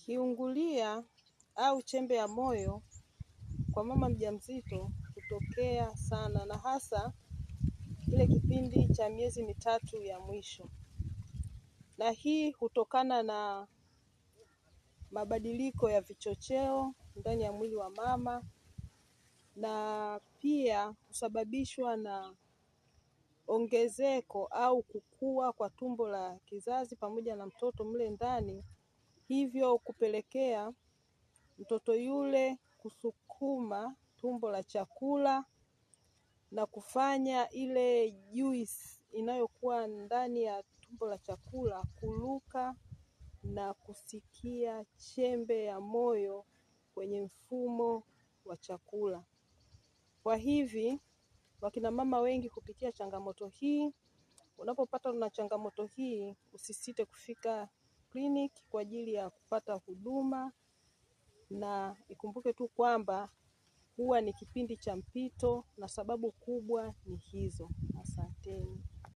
Kiungulia au chembe ya moyo kwa mama mjamzito hutokea sana, na hasa kile kipindi cha miezi mitatu ya mwisho, na hii hutokana na mabadiliko ya vichocheo ndani ya mwili wa mama, na pia husababishwa na ongezeko au kukua kwa tumbo la kizazi pamoja na mtoto mle ndani, hivyo kupelekea mtoto yule kusukuma tumbo la chakula na kufanya ile juice inayokuwa ndani ya tumbo la chakula kuruka na kusikia chembe ya moyo kwenye mfumo wa chakula. Kwa hivi wakina mama wengi kupitia changamoto hii. Unapopata na changamoto hii, usisite kufika kliniki kwa ajili ya kupata huduma, na ikumbuke tu kwamba huwa ni kipindi cha mpito na sababu kubwa ni hizo. Asanteni.